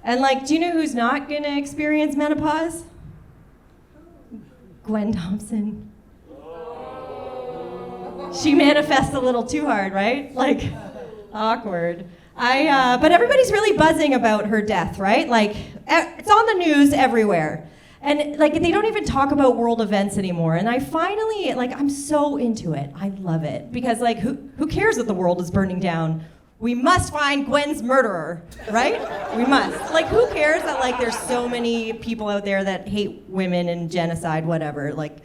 And like, do you know who's not gonna experience menopause? Gwen Thompson. She manifests a little too hard, right? Like, awkward. But everybody's really buzzing about her death, right? Like, it's on the news everywhere. And like, they don't even talk about world events anymore. And I finally, like, I'm so into it. I love it. Because like, who cares that the world is burning down? We must find Gwen's murderer, right? We must. Like, who cares that like there's so many people out there that hate women and genocide, whatever. Like,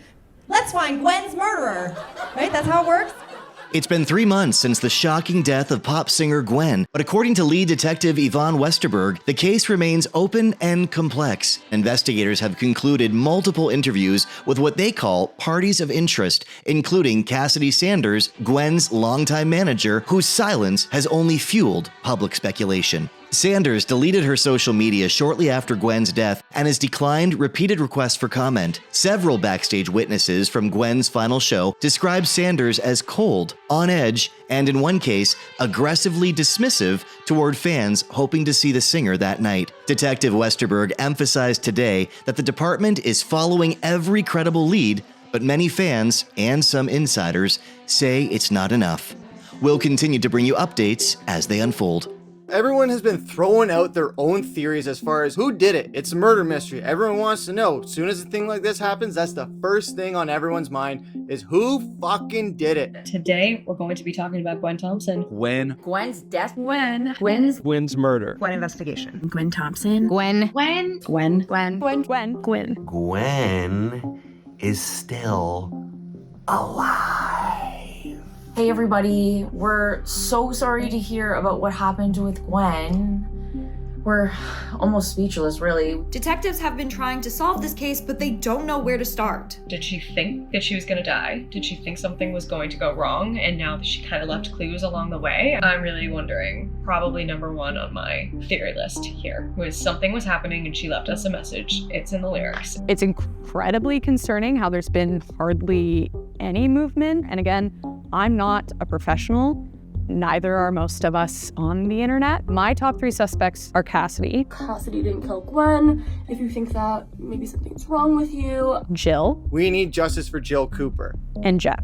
let's find Gwen's murderer, right? That's how it works. It's been 3 months since the shocking death of pop singer Gwen, but according to lead detective Yvonne Westerberg, the case remains open and complex. Investigators have concluded multiple interviews with what they call parties of interest, including Cassidy Sanders, Gwen's longtime manager, whose silence has only fueled public speculation. Sanders deleted her social media shortly after Gwen's death and has declined repeated requests for comment. Several backstage witnesses from Gwen's final show described Sanders as cold, on edge, and in one case, aggressively dismissive toward fans hoping to see the singer that night. Detective Westerberg emphasized today that the department is following every credible lead, but many fans and some insiders say it's not enough. We'll continue to bring you updates as they unfold. Everyone has been throwing out their own theories as far as who did it. It's a murder mystery. Everyone wants to know. As soon as a thing like this happens, that's the first thing on everyone's mind is who fucking did it. Today, we're going to be talking about Gwen Thompson. Gwen's death. Gwen's murder. Gwen investigation. Gwen Thompson. Gwen is still alive. Hey everybody, we're so sorry to hear about what happened with Gwen. We're almost speechless, really. Detectives have been trying to solve this case, but they don't know where to start. Did she think that she was gonna die? Did she think something was going to go wrong? And now that she kind of left clues along the way, I'm really wondering, probably number one on my theory list here was something was happening and she left us a message. It's in the lyrics. It's incredibly concerning how there's been hardly any movement. And again, I'm not a professional. Neither are most of us on the internet. My top 3 suspects are Cassidy. Cassidy didn't kill Gwen. If you think that, maybe something's wrong with you. Jill. We need justice for Jill Cooper. And Jeff.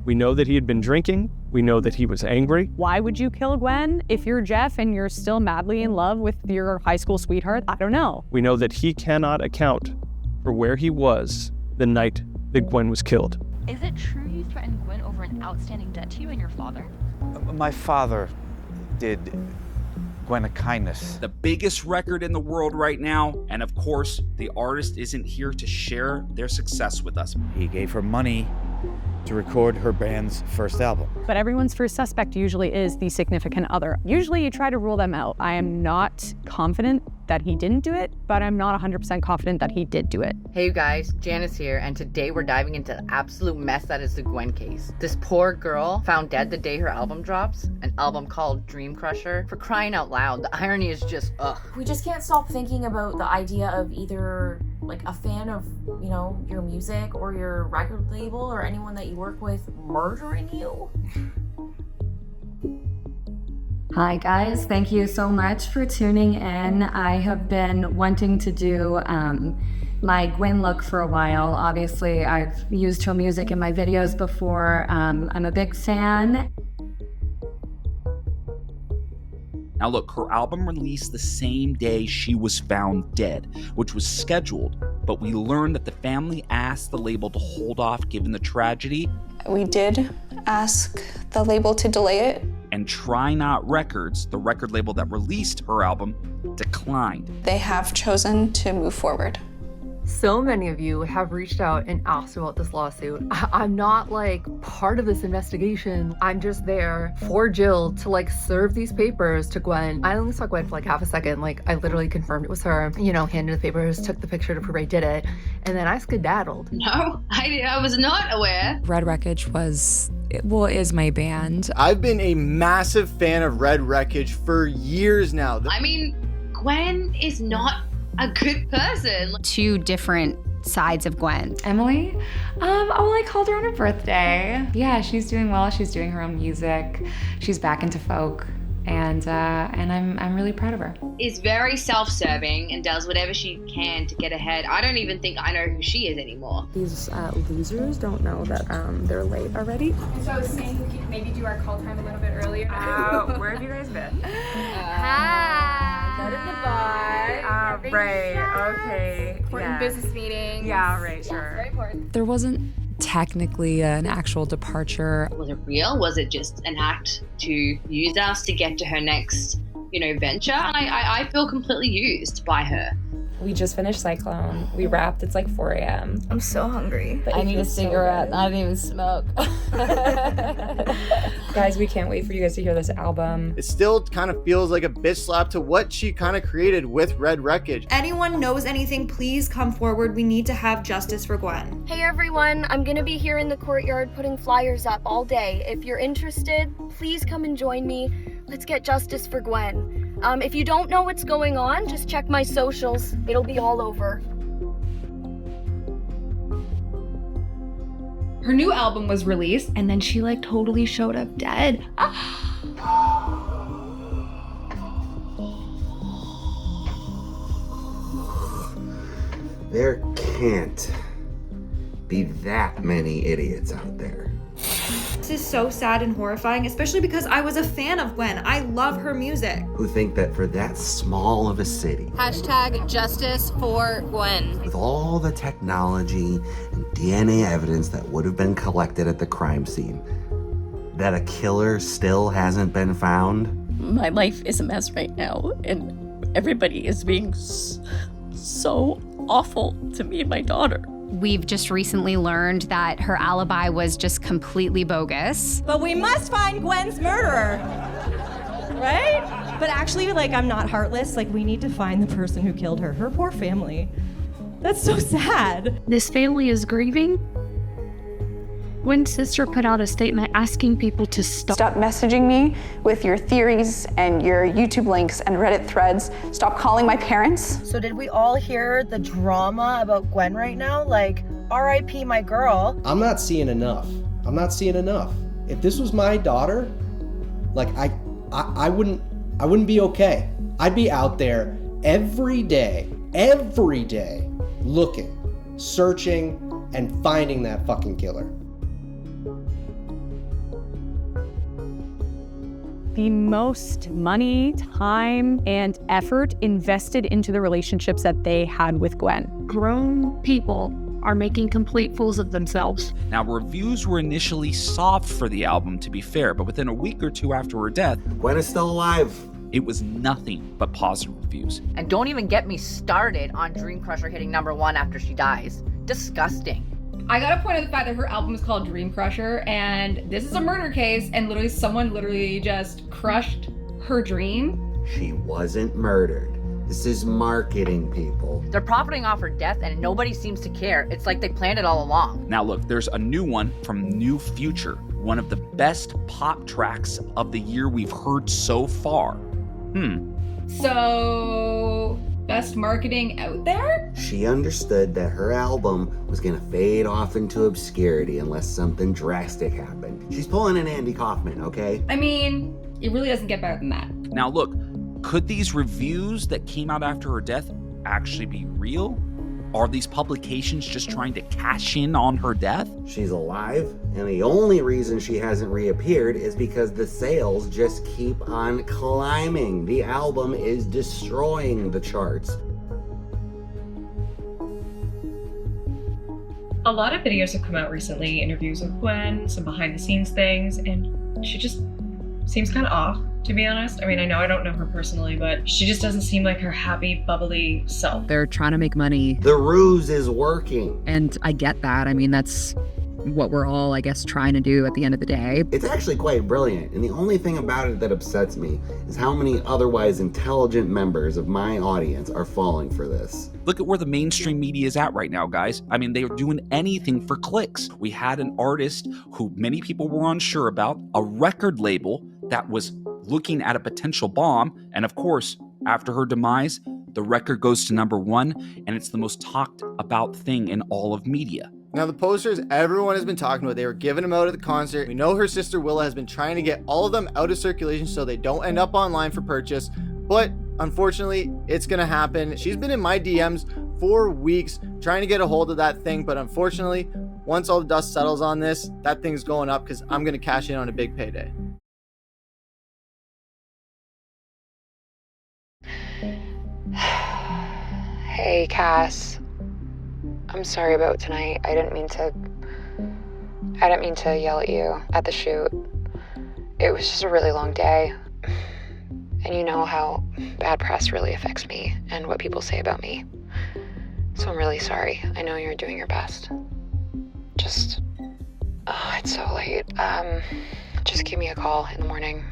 We know that he had been drinking. We know that he was angry. Why would you kill Gwen if you're Jeff and you're still madly in love with your high school sweetheart? I don't know. We know that he cannot account for where he was the night that Gwen was killed. Is it true you threatened Gwen over an outstanding debt to you and your father? My father did Gwen a kindness. The biggest record in the world right now, and of course, the artist isn't here to share their success with us. He gave her money to record her band's first album. But everyone's first suspect usually is the significant other. Usually you try to rule them out. I am not confident that he didn't do it, but I'm not 100% confident that he did do it. Hey you guys, Janice here, and today we're diving into the absolute mess that is the Gwen case. This poor girl found dead the day her album drops, an album called Dream Crusher. For crying out loud, the irony is just ugh. We just can't stop thinking about the idea of either like a fan of, you know, your music or your record label or anyone that you work with murdering you. Hi guys, thank you so much for tuning in. I have been wanting to do my Gwyn look for a while. Obviously, I've used her music in my videos before. I'm a big fan. Now look, her album released the same day she was found dead, which was scheduled, but we learned that the family asked the label to hold off given the tragedy. We did ask the label to delay it. And Try Not Records, the record label that released her album, declined. They have chosen to move forward. So many of you have reached out and asked about this lawsuit. I'm not like part of this investigation. I'm just there for Jill to like serve these papers to Gwen. I only saw Gwen for like half a second. Like I literally confirmed it was her, you know, handed the papers, took the picture to prove I did it. And then I skedaddled. No, I was not aware. Red Wreckage is my band. I've been a massive fan of Red Wreckage for years now. I mean, Gwen is not a good person. 2 different sides of Gwen. Emily? I called her on her birthday. Yeah, she's doing well. She's doing her own music. She's back into folk. and I'm really proud of her. Is very self-serving and does whatever she can to get ahead. I don't even think I know who she is anymore. These losers don't know that they're late already. So I was saying we could maybe do our call time a little bit earlier. Where have you guys been? Hi. Go to the bar. Right. Okay. Important business meeting. Yeah. Right. Sure. Very important. There wasn't technically an actual departure. Was it real? Was it just an act to use us to get to her next, venture? And I feel completely used by her. We just finished Cyclone. We wrapped. It's like 4 a.m. I'm so hungry. I need a cigarette. I don't even smoke. Guys, we can't wait for you guys to hear this album. It still kind of feels like a bitch slap to what she kind of created with Red Wreckage. Anyone knows anything, please come forward. We need to have justice for Gwen. Hey everyone, I'm gonna be here in the courtyard putting flyers up all day. If you're interested, please come and join me. Let's get justice for Gwen. If you don't know what's going on, just check my socials. It'll be all over. Her new album was released and then she totally showed up dead. There can't be that many idiots out there. This is so sad and horrifying, especially because I was a fan of Gwen. I love her music. Who think that for that small of a city, Hashtag justice for Gwen. with all the technology and DNA evidence that would have been collected at the crime scene, that a killer still hasn't been found? My life is a mess right now, and everybody is being so awful to me and my daughter. We've just recently learned that her alibi was just completely bogus. But we must find Gwen's murderer, right? But actually, I'm not heartless. We need to find the person who killed her. Her poor family. That's so sad. This family is grieving. Gwen's sister put out a statement asking people to stop messaging me with your theories and your YouTube links and Reddit threads. Stop calling my parents. So did we all hear the drama about Gwen right now? R.I.P. my girl. I'm not seeing enough. If this was my daughter, I wouldn't be okay. I'd be out there every day, looking, searching, and finding that fucking killer. The most money, time, and effort invested into the relationships that they had with Gwen. Grown people are making complete fools of themselves. Now, reviews were initially soft for the album, to be fair, but within a week or two after her death, Gwen is still alive. It was nothing but positive reviews. And don't even get me started on Dream Crusher hitting #1 after she dies. Disgusting. I gotta point out the fact that her album is called Dream Crusher, and this is a murder case, and someone just crushed her dream. She wasn't murdered. This is marketing, people. They're profiting off her death, and nobody seems to care. It's like they planned it all along. Now look, there's a new one from New Future, one of the best pop tracks of the year we've heard so far. So, best marketing out there? She understood that her album was gonna fade off into obscurity unless something drastic happened. She's pulling an Andy Kaufman, okay? I mean, it really doesn't get better than that. Now look, could these reviews that came out after her death actually be real? Are these publications just trying to cash in on her death? She's alive, and the only reason she hasn't reappeared is because the sales just keep on climbing. The album is destroying the charts. A lot of videos have come out recently, interviews with Gwen, some behind the scenes things, and she just seems kind of off, to be honest. I mean, I know I don't know her personally, but she just doesn't seem like her happy, bubbly self. They're trying to make money. The ruse is working. And I get that. I mean, that's what we're all, I guess, trying to do at the end of the day. It's actually quite brilliant, and the only thing about it that upsets me is how many otherwise intelligent members of my audience are falling for this. Look at where the mainstream media is at right now, guys. I mean, they are doing anything for clicks. We had an artist who many people were unsure about, a record label that was looking at a potential bomb, and of course, after her demise, the record goes to #1, and it's the most talked about thing in all of media. Now the posters everyone has been talking about, they were giving them out at the concert. We know her sister Willa has been trying to get all of them out of circulation so they don't end up online for purchase, but unfortunately it's gonna happen. She's been in my DMs for weeks trying to get a hold of that thing, but unfortunately once all the dust settles on this, that thing's going up because I'm gonna cash in on a big payday. Hey, Cass. I'm sorry about tonight. I didn't mean to yell at you at the shoot. It was just a really long day. And you know how bad press really affects me and what people say about me. So I'm really sorry. I know you're doing your best. It's so late. Just give me a call in the morning,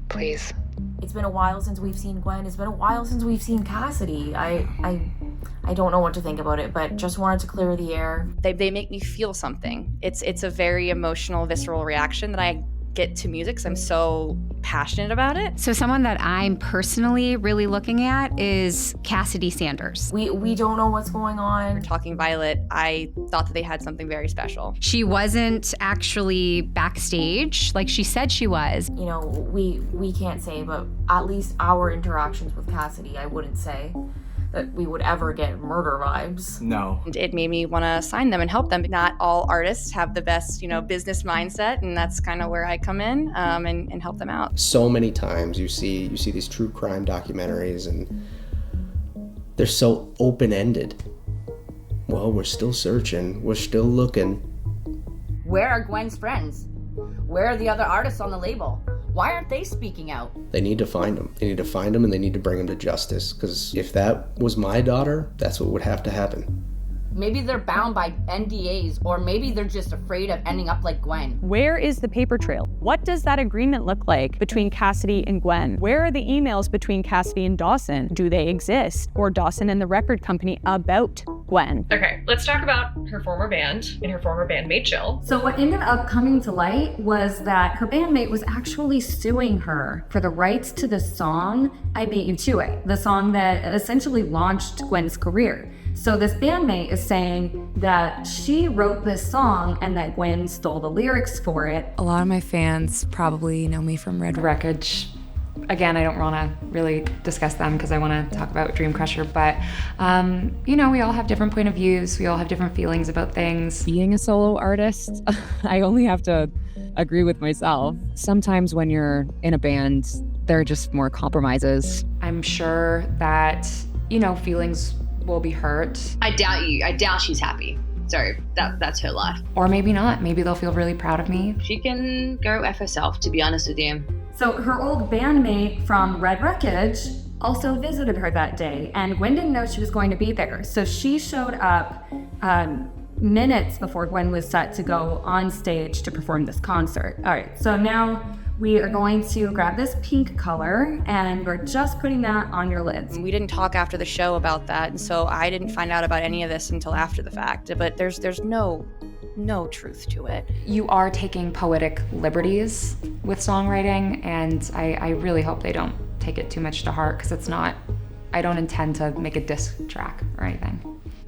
please. It's been a while since we've seen Gwen. It's been a while since we've seen Cassidy. I don't know what to think about it, but just wanted to clear the air. They make me feel something. It's a very emotional, visceral reaction that I get to music because I'm so passionate about it. So someone that I'm personally really looking at is Cassidy Sanders. We don't know what's going on. We're talking Violet. I thought that they had something very special. She wasn't actually backstage like she said she was. You know, we can't say, but at least our interactions with Cassidy, I wouldn't say that we would ever get murder vibes. No. It made me want to sign them and help them. Not all artists have the best, business mindset, and that's kind of where I come in and help them out. So many times you see these true crime documentaries and they're so open-ended. Well, we're still searching, we're still looking. Where are Gwen's friends? Where are the other artists on the label? Why aren't they speaking out? They need to find them. They need to find them and they need to bring them to justice. Because if that was my daughter, that's what would have to happen. Maybe they're bound by NDAs, or maybe they're just afraid of ending up like Gwen. Where is the paper trail? What does that agreement look like between Cassidy and Gwen? Where are the emails between Cassidy and Dawson? Do they exist? Or Dawson and the record company about Gwen? Okay, let's talk about her former band and her former bandmate Jill. So what ended up coming to light was that her bandmate was actually suing her for the rights to the song I Beat You To It, the song that essentially launched Gwen's career. So this bandmate is saying that she wrote this song and that Gwen stole the lyrics for it. A lot of my fans probably know me from Red Wreckage. Again, I don't want to really discuss them because I want to talk about Dream Crusher, but we all have different point of views. We all have different feelings about things. Being a solo artist, I only have to agree with myself. Sometimes when you're in a band, there are just more compromises. I'm sure that, feelings will be hurt. I doubt she's happy. So that's her life. Or maybe not. Maybe they'll feel really proud of me. She can go F herself, to be honest with you. So her old bandmate from Red Wreckage also visited her that day, and Gwen didn't know she was going to be there. So she showed up minutes before Gwen was set to go on stage to perform this concert. All right, so now we are going to grab this pink color and we're just putting that on your lids. We didn't talk after the show about that, and so I didn't find out about any of this until after the fact. But there's no truth to it. You are taking poetic liberties with songwriting, and I really hope they don't take it too much to heart, because I don't intend to make a diss track or anything.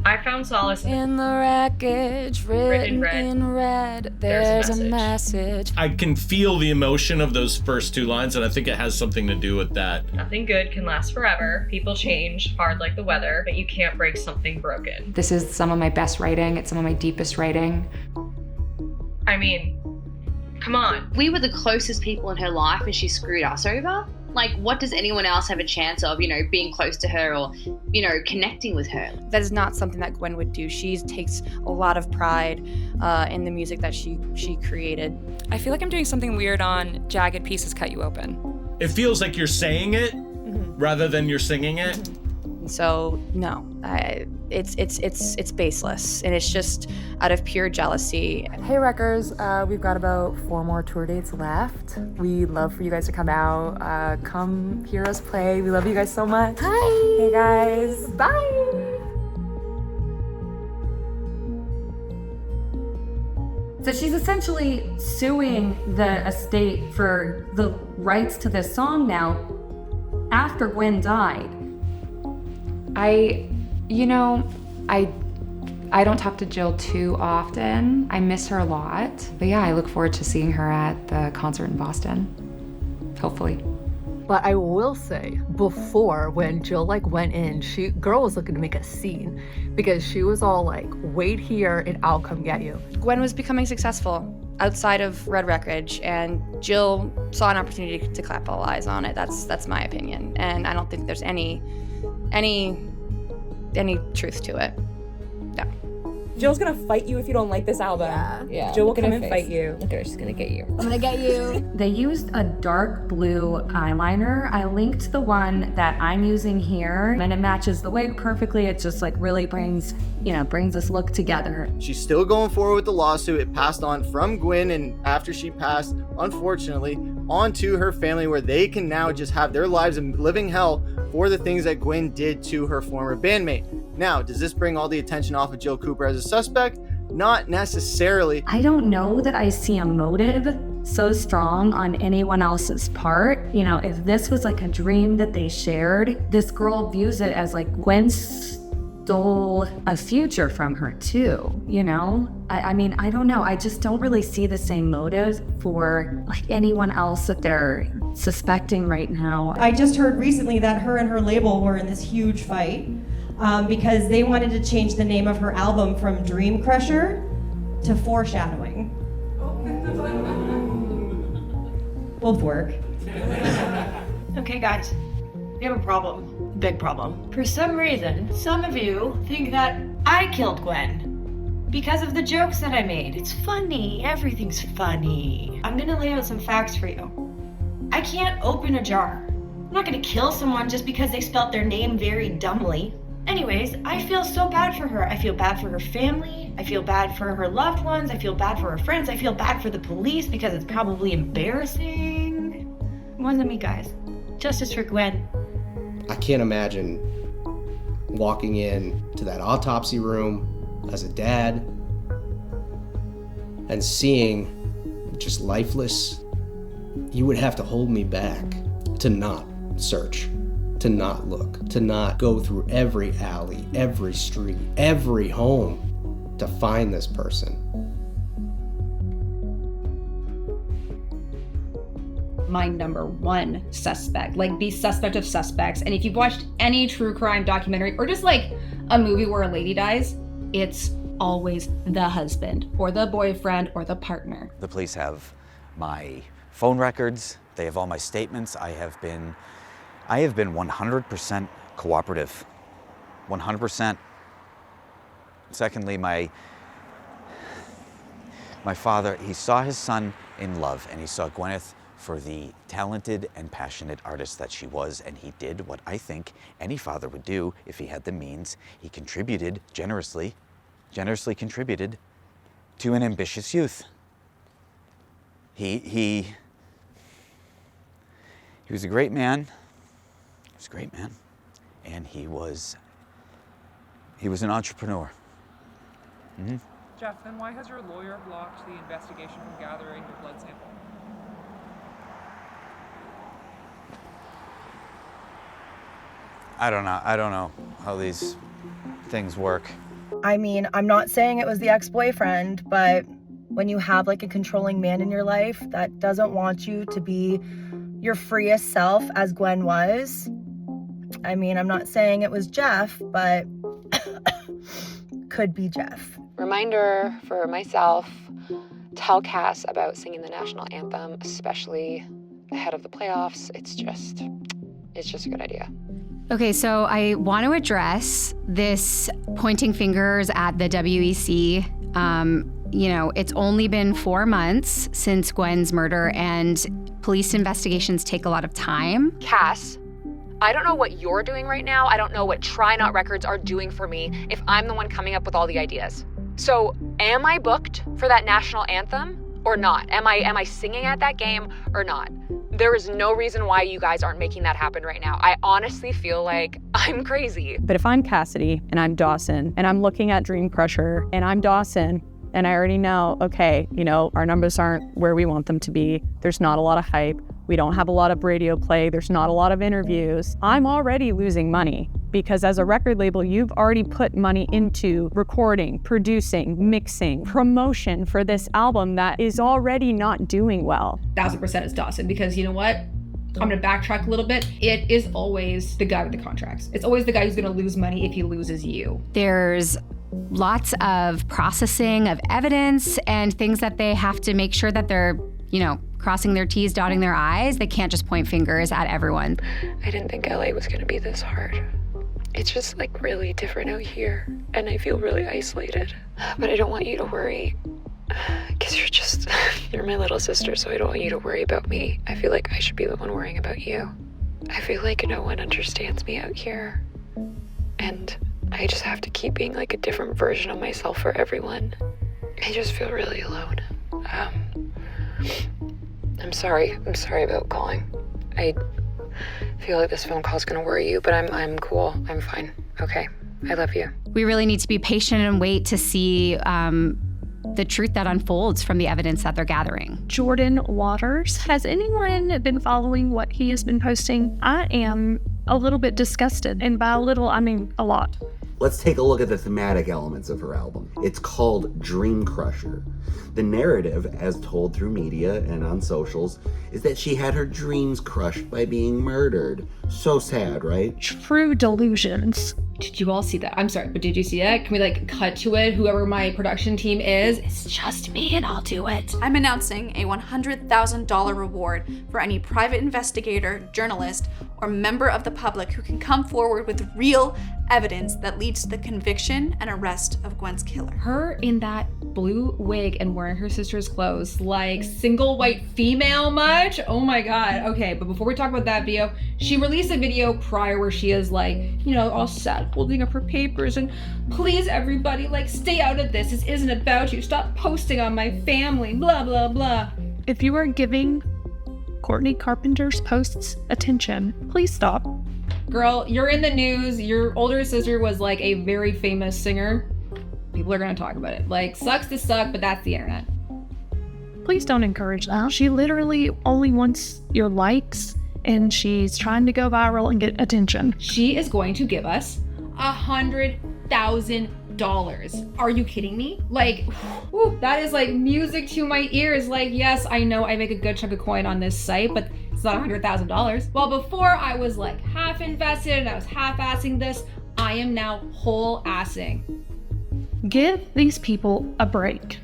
I found solace in the wreckage, written in red, there's a message. I can feel the emotion of those first two lines, and I think it has something to do with that. Nothing good can last forever. People change, hard like the weather, but you can't break something broken. This is some of my best writing. It's some of my deepest writing. I mean, come on. We were the closest people in her life and she screwed us over. Like, what does anyone else have a chance of, being close to her or, connecting with her? That is not something that Gwen would do. She takes a lot of pride in the music that she created. I feel like I'm doing something weird on Jagged Pieces Cut You Open. It feels like you're saying it rather than you're singing it. So no, it's baseless, and it's just out of pure jealousy. Hey Wreckers, we've got about 4 more tour dates left. We'd love for you guys to come out, come hear us play. We love you guys so much. Hi. Hey guys, bye. So she's essentially suing the estate for the rights to this song now after Gwen died. I I don't talk to Jill too often. I miss her a lot. But yeah, I look forward to seeing her at the concert in Boston. Hopefully. But I will say, before, when Jill went in, girl was looking to make a scene because she was all like, wait here and I'll come get you. Gwen was becoming successful outside of Red Wreckage, and Jill saw an opportunity to clap all eyes on it. That's my opinion, and I don't think there's any truth to it. No. Jill's gonna fight you if you don't like this album. Yeah. Jill will come and fight you. Look at her, she's gonna get you. I'm gonna get you. They used a dark blue eyeliner. I linked the one that I'm using here, and it matches the wig perfectly. It just really brings this look together. She's still going forward with the lawsuit. It passed on from Gwyn, and after she passed, unfortunately, on to her family, where they can now just have their lives in living hell for the things that Gwyn did to her former bandmate. Now, does this bring all the attention off of Jill Cooper as a suspect? Not necessarily. I don't know that I see a motive so strong on anyone else's part. If this was a dream that they shared, this girl views it as Gwen stole a future from her too, I mean, I don't know. I just don't really see the same motive for anyone else that they're suspecting right now. I just heard recently that her and her label were in this huge fight because they wanted to change the name of her album from Dream Crusher to Foreshadowing. Both work. Okay, guys, we have a problem. Big problem. For some reason, some of you think that I killed Gwen because of the jokes that I made. It's funny. Everything's funny. I'm gonna lay out some facts for you. I can't open a jar. I'm not gonna kill someone just because they spelt their name very dumbly. Anyways, I feel so bad for her. I feel bad for her family. I feel bad for her loved ones. I feel bad for her friends. I feel bad for the police because it's probably embarrassing. It wasn't me, guys. Justice for Gwen. I can't imagine walking in to that autopsy room as a dad and seeing just lifeless. You would have to hold me back to not search, to not look, to not go through every alley, every street, every home to find this person. My number one suspect, the suspect of suspects. And if you've watched any true crime documentary or just a movie where a lady dies, it's always the husband or the boyfriend or the partner. The police have my phone records. They have all my statements. I have been 100% cooperative. 100%. Secondly, my father, he saw his son in love, and he saw Gwyneth for the talented and passionate artist that she was, and he did what I think any father would do if he had the means. He contributed generously contributed to an ambitious youth. He was a great man. He was a great man, and he was an entrepreneur. Mm-hmm. Jeff, then why has your lawyer blocked the investigation from gathering your blood sample? I don't know how these things work. I mean, I'm not saying it was the ex-boyfriend, but when you have a controlling man in your life that doesn't want you to be your freest self as Gwen was, I mean, I'm not saying it was Jeff, but could be Jeff. Reminder for myself, tell Cass about singing the national anthem, especially ahead of the playoffs. It's just a good idea. Okay, so I want to address this pointing fingers at the WEC. It's only been 4 months since Gwen's murder, and police investigations take a lot of time. Cass, I don't know what you're doing right now. I don't know what Try Not Records are doing for me if I'm the one coming up with all the ideas. So am I booked for that national anthem or not? Am I singing at that game or not? There is no reason why you guys aren't making that happen right now. I honestly feel like I'm crazy. But if I'm Cassidy and I'm Dawson and I'm looking at Dream Crusher and I'm Dawson and I already know, okay, our numbers aren't where we want them to be. There's not a lot of hype. We don't have a lot of radio play. There's not a lot of interviews. I'm already losing money. because as a record label, you've already put money into recording, producing, mixing, promotion for this album that is already not doing well. 1000% is Dawson, because you know what? I'm gonna backtrack a little bit. It is always the guy with the contracts. It's always the guy who's gonna lose money if he loses you. There's lots of processing of evidence and things that they have to make sure that they're, crossing their T's, dotting their I's. They can't just point fingers at everyone. I didn't think LA was gonna be this hard. It's just like really different out here, and I feel really isolated. But I don't want you to worry, because you're my little sister, so I don't want you to worry about me. I feel like I should be the one worrying about you. I feel like no one understands me out here, and I just have to keep being like a different version of myself for everyone. I just feel really alone. I'm sorry about calling. I feel like this phone call is gonna worry you, but I'm cool. I'm fine. Okay, I love you. We really need to be patient and wait to see the truth that unfolds from the evidence that they're gathering. Jordan Waters. Has anyone been following what he has been posting? I am a little bit disgusted, and by a little, I mean a lot. Let's take a look at the thematic elements of her album. It's called Dream Crusher. The narrative, as told through media and on socials, is that she had her dreams crushed by being murdered. So sad, right? True delusions. Did you all see that? I'm sorry, but did you see that? Can we cut to it? Whoever my production team is, it's just me and I'll do it. I'm announcing a $100,000 reward for any private investigator, journalist, or member of the public who can come forward with real evidence that leads to the conviction and arrest of Gwen's killer. Her in that blue wig and wearing her sister's clothes, like single white female much? Oh my God. Okay, but before we talk about that video, she released a video prior where she is all sad, holding up her papers and please everybody, stay out of this. This isn't about you. Stop posting on my family, blah, blah, blah. If you are giving Courtney Carpenter's posts attention, please stop. Girl, you're in the news. Your older sister was a very famous singer. People are gonna talk about it. Sucks to suck, but that's the internet. Please don't encourage that. She literally only wants your likes, and she's trying to go viral and get attention. She is going to give us $100,000. Are you kidding me? That is music to my ears. Yes, I know I make a good chunk of coin on this site, but it's not $100,000. Well, before I was half invested and I was half-assing this, I am now whole-assing. Give these people a break.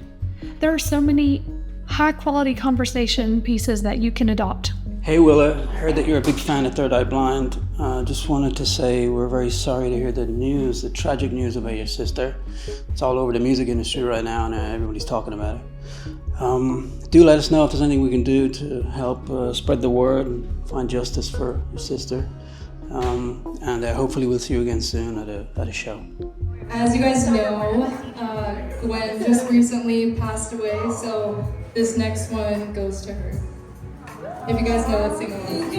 There are so many high-quality conversation pieces that you can adopt. Hey Willa, heard that you're a big fan of Third Eye Blind. Just wanted to say we're very sorry to hear the tragic news about your sister. It's all over the music industry right now and everybody's talking about it. Do let us know if there's anything we can do to help spread the word and find justice for your sister. And hopefully we'll see you again soon at a show. As you guys know, Gwen just recently passed away, so this next one goes to her. If you guys know it, sing along.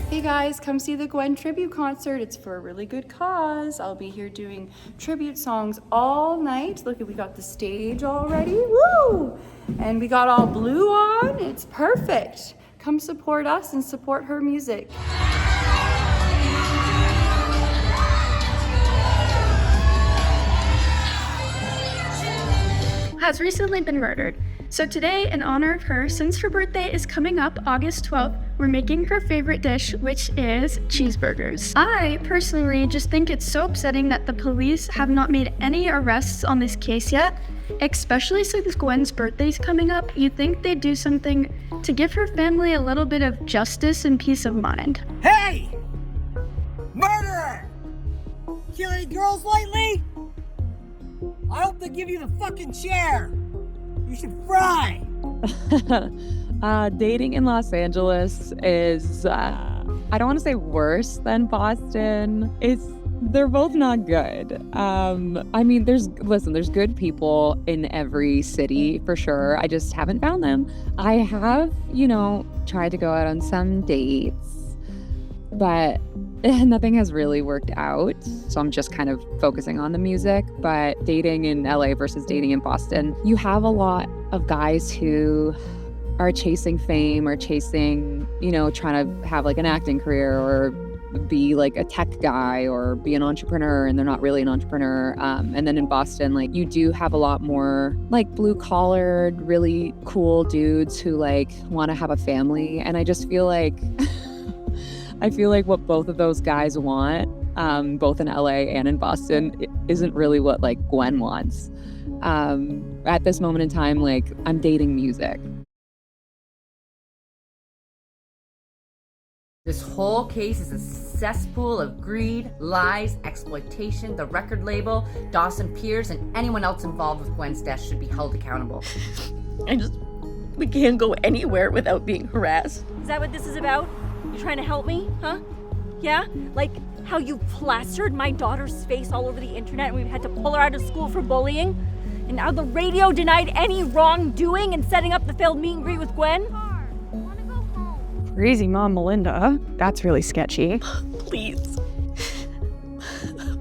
Hey guys, come see the Gwen tribute concert. It's for a really good cause. I'll be here doing tribute songs all night. Look, we got the stage already. Woo! And we got all blue on. It's perfect. Come support us and support her music. Has recently been murdered. So today, in honor of her, since her birthday is coming up August 12th, we're making her favorite dish, which is cheeseburgers. I personally just think it's so upsetting that the police have not made any arrests on this case yet, especially since Gwen's birthday's coming up. You'd think they'd do something to give her family a little bit of justice and peace of mind. Hey! Murderer! Kill any girls lately? I hope they give you the fucking chair. You should fry. Dating in Los Angeles is, I don't want to say worse than Boston. They're both not good. I mean, there's good people in every city for sure. I just haven't found them. I have, tried to go out on some dates, but nothing has really worked out. So I'm just kind of focusing on the music. But dating in LA versus dating in Boston, you have a lot of guys who are chasing fame or chasing, trying to have like an acting career or be like a tech guy or be an entrepreneur, and they're not really an entrepreneur. And then in Boston, like you do have a lot more like blue collared, really cool dudes who like want to have a family. And I just feel like what both of those guys want, both in LA and in Boston, isn't really what like Gwen wants. At this moment in time, like I'm dating music. This whole case is a cesspool of greed, lies, exploitation. The record label, Dawson Pierce, and anyone else involved with Gwen's death should be held accountable. We can't go anywhere without being harassed. Is that what this is about? You trying to help me, huh? Yeah? Like how you plastered my daughter's face all over the internet and we've had to pull her out of school for bullying? And now the radio denied any wrongdoing in setting up the failed meet and greet with Gwen? Crazy Mom Melinda. That's really sketchy. Please.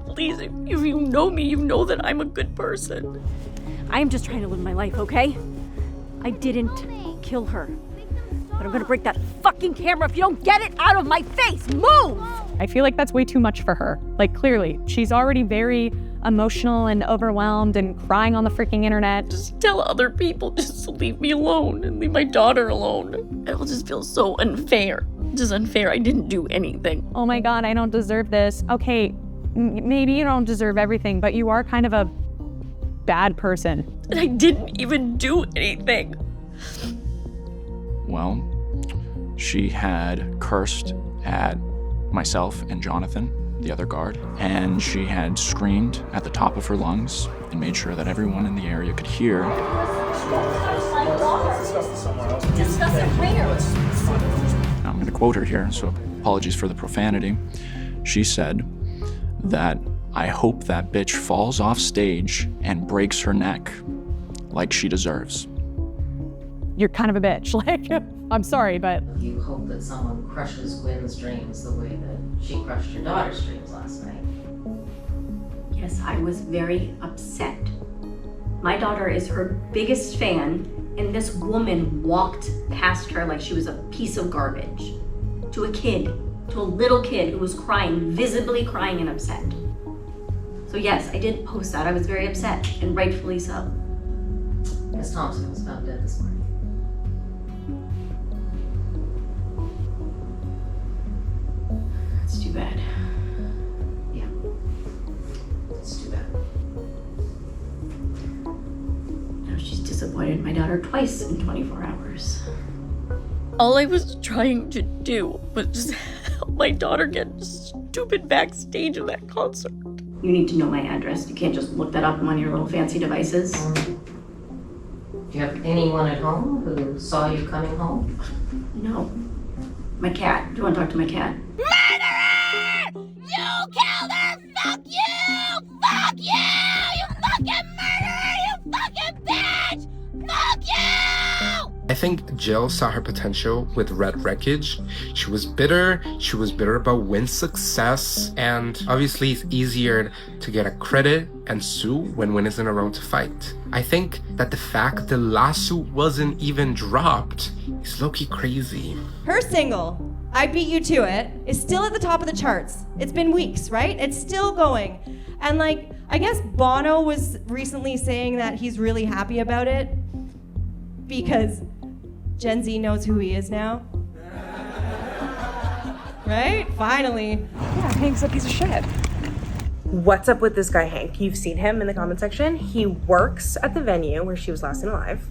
Please, if you know me, you know that I'm a good person. I'm just trying to live my life, okay? I didn't kill her. But I'm gonna break that fucking camera if you don't get it out of my face! Move! I feel like that's way too much for her. Like, clearly, she's already very emotional and overwhelmed and crying on the freaking internet. Just tell other people just to leave me alone and leave my daughter alone. It will just feel so unfair. Just unfair. I didn't do anything. Oh my God, I don't deserve this. Okay, maybe you don't deserve everything, but you are kind of a bad person. And I didn't even do anything. Well, she had cursed at myself and Jonathan, the other guard, and she had screamed at the top of her lungs and made sure that everyone in the area could hear. Discuss it later. I'm going to quote her here, so apologies for the profanity. She said that, "I hope that bitch falls off stage and breaks her neck like she deserves." You're kind of a bitch. Like, I'm sorry, but... You hope that someone crushes Gwen's dreams the way that she crushed your daughter's dreams last night. Yes, I was very upset. My daughter is her biggest fan, and this woman walked past her like she was a piece of garbage. To a kid, to a little kid who was crying, visibly crying and upset. So yes, I did post that. I was very upset, and rightfully so. Miss Thompson was found dead this morning. It's too bad. Yeah, it's too bad. Now she's disappointed my daughter twice in 24 hours. All I was trying to do was just help my daughter get stupid backstage of that concert. You need to know my address. You can't just look that up on one of your little fancy devices. Do you have anyone at home who saw you coming home? No. My cat. Do you want to talk to my cat? Murderer! You killed her! Fuck you! Fuck you! You fucking murderer! You fucking bitch! Fuck you! I think Jill saw her potential with Red Wreckage. She was bitter about Gwyn's success, and obviously it's easier to get a credit and sue when Gwyn isn't around to fight. I think that the fact the lawsuit wasn't even dropped is low-key crazy. Her single, I Beat You To It, is still at the top of the charts. It's been weeks, right? It's still going. And like, I guess Bono was recently saying that he's really happy about it because Gen Z knows who he is now. Right? Finally. Yeah, Hank's a piece of shit. What's up with this guy, Hank? You've seen him in the comment section. He works at the venue where she was last seen alive.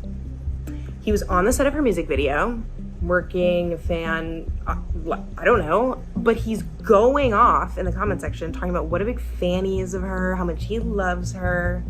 He was on the set of her music video, working fan, I don't know, but he's going off in the comment section talking about what a big fan he is of her, how much he loves her.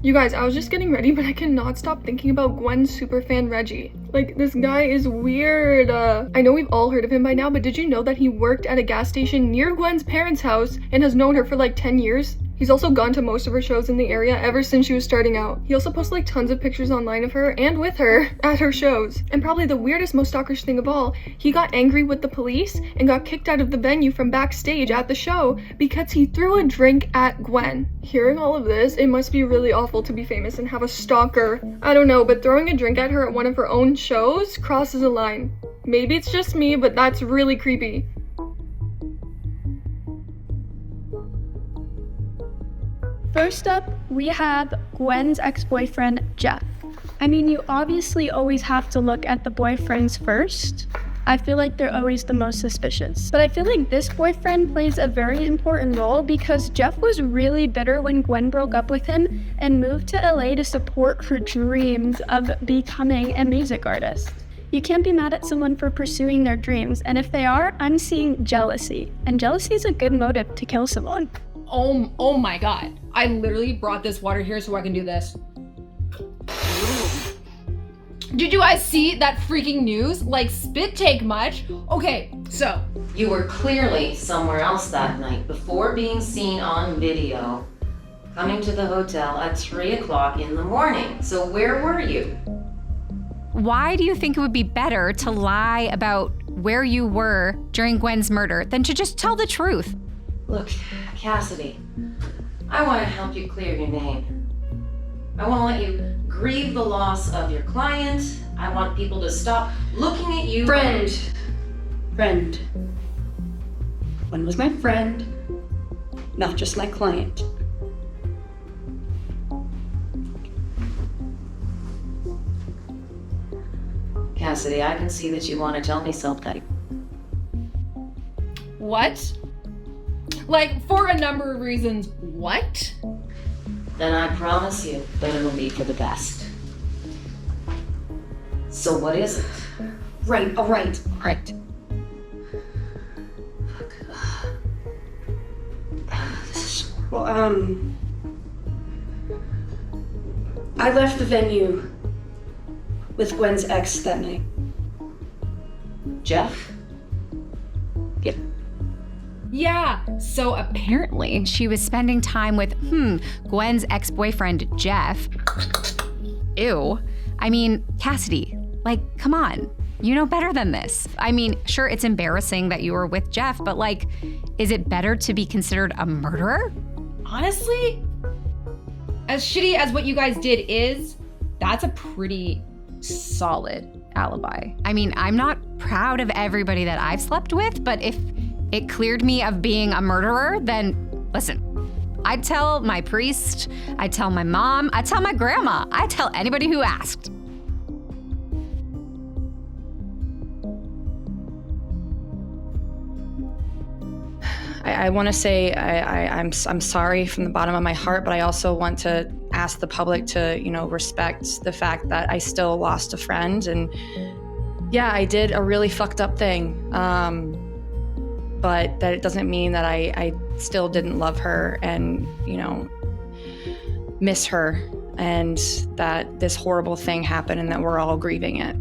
You guys, I was just getting ready, but I cannot stop thinking about Gwen's superfan Reggie. Like, this guy is weird. I know we've all heard of him by now, but did you know that he worked at a gas station near Gwen's parents' house and has known her for like 10 years? He's also gone to most of her shows in the area ever since she was starting out. He also posts like tons of pictures online of her and with her at her shows. And probably the weirdest, most stalkerish thing of all, he got angry with the police and got kicked out of the venue from backstage at the show because he threw a drink at Gwen. Hearing all of this, it must be really awful to be famous and have a stalker. I don't know, but throwing a drink at her at one of her own shows crosses a line. Maybe it's just me, but that's really creepy. First up, we have Gwen's ex-boyfriend, Jeff. I mean, you obviously always have to look at the boyfriends first. I feel like they're always the most suspicious. But I feel like this boyfriend plays a very important role because Jeff was really bitter when Gwen broke up with him and moved to LA to support her dreams of becoming a music artist. You can't be mad at someone for pursuing their dreams, and if they are, I'm seeing jealousy. And jealousy is a good motive to kill someone. Oh my god. I literally brought this water here so I can do this. Did you guys see that freaking news? Like, spit take much? Okay, so. You were clearly somewhere else that night before being seen on video, coming to the hotel at 3 o'clock in the morning. So where were you? Why do you think it would be better to lie about where you were during Gwen's murder than to just tell the truth? Look, Cassidy, I want to help you clear your name. I want to let you grieve the loss of your client. I want people to stop looking at you. Friend. Gwen was my friend, not just my client. Cassidy, I can see that you want to tell me something. What? Like, for a number of reasons, what? Then I promise you that it'll be for the best. So what is it? Right, all right. Well, I left the venue with Gwen's ex that night. Jeff? Yep. Yeah, so apparently she was spending time with, Gwen's ex-boyfriend, Jeff. Ew. I mean, Cassidy, like, come on. You know better than this. I mean, sure, it's embarrassing that you were with Jeff, but like, is it better to be considered a murderer? Honestly, as shitty as what you guys did is, that's a pretty solid alibi. I mean, I'm not proud of everybody that I've slept with, but if it cleared me of being a murderer, then listen, I'd tell my priest, I'd tell my mom, I'd tell my grandma, I'd tell anybody who asked. I want to say I'm sorry from the bottom of my heart, but I also want to ask the public to, respect the fact that I still lost a friend. And yeah, I did a really fucked up thing. But that it doesn't mean that I still didn't love her and, miss her, and that this horrible thing happened and that we're all grieving it.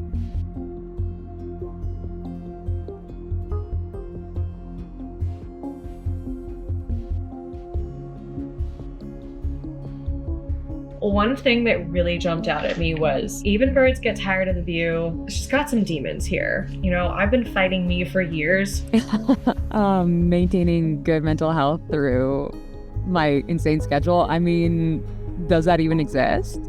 One thing that really jumped out at me was Even Birds Get Tired of the View. She's got some demons here. I've been fighting me for years. Maintaining good mental health through my insane schedule. I mean, does that even exist?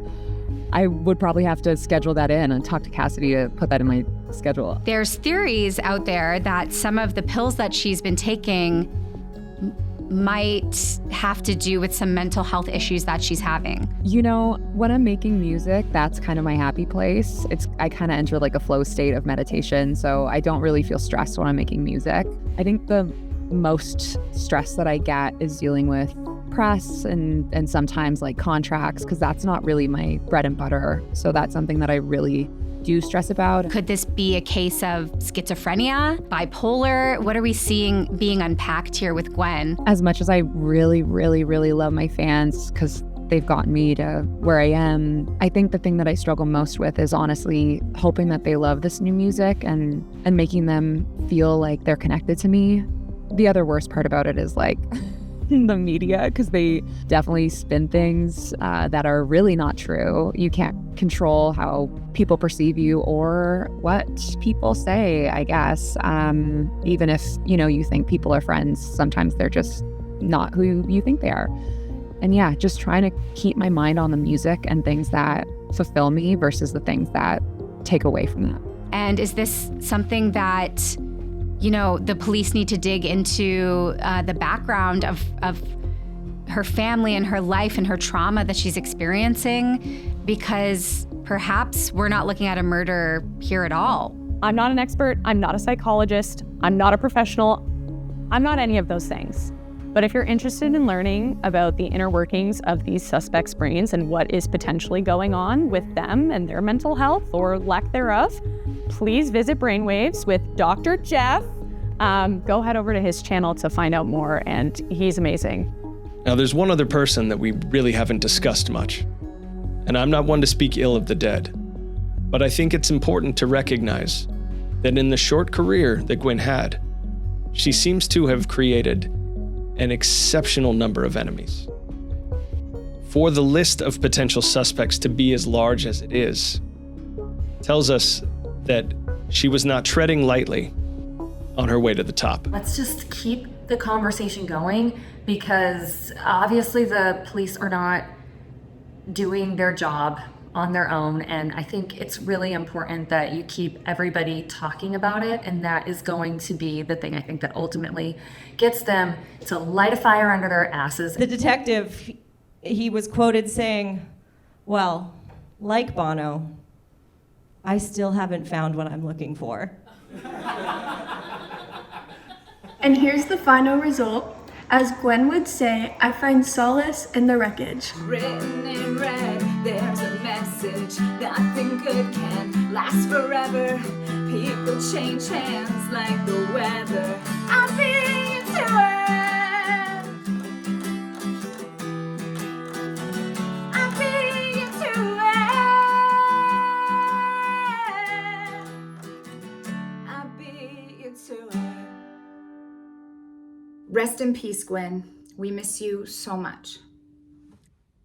I would probably have to schedule that in and talk to Cassidy to put that in my schedule. There's theories out there that some of the pills that she's been taking might have to do with some mental health issues that she's having. When I'm making music, that's kind of my happy place. I kind of enter like a flow state of meditation, so I don't really feel stressed when I'm making music. I think the most stress that I get is dealing with press and sometimes like contracts, because that's not really my bread and butter. So that's something that I really do stress about. Could this be a case of schizophrenia, bipolar? What are we seeing being unpacked here with Gwen? As much as I really, really, really love my fans because they've gotten me to where I am, I think the thing that I struggle most with is honestly hoping that they love this new music and making them feel like they're connected to me. The other worst part about it is like the media because they definitely spin things that are really not true. You can't control how people perceive you or what people say, I guess. Even if, you think people are friends, sometimes they're just not who you think they are. And yeah, just trying to keep my mind on the music and things that fulfill me versus the things that take away from that. And is this something that, the police need to dig into the background of her family and her life and her trauma that she's experiencing? Because perhaps we're not looking at a murder here at all. I'm not an expert. I'm not a psychologist. I'm not a professional. I'm not any of those things. But if you're interested in learning about the inner workings of these suspects' brains and what is potentially going on with them and their mental health or lack thereof, please visit Brainwaves with Dr. Jeff. Go head over to his channel to find out more, and he's amazing. Now, there's one other person that we really haven't discussed much. And I'm not one to speak ill of the dead, but I think it's important to recognize that in the short career that Gwyn had, she seems to have created an exceptional number of enemies. For the list of potential suspects to be as large as it is, tells us that she was not treading lightly on her way to the top. Let's just keep the conversation going, because obviously the police are not doing their job on their own, and I think it's really important that you keep everybody talking about it, and that is going to be the thing I think that ultimately gets them to light a fire under their asses. The detective, he was quoted saying, well, like Bono, I still haven't found what I'm looking for. And here's the final result. As Gwen would say, I find solace in the wreckage. Written in red, there's a message. Nothing good can last forever. People change hands like the weather. I'll be into it. I'll be into it. I'll be into it. Rest in peace, Gwen. We miss you so much.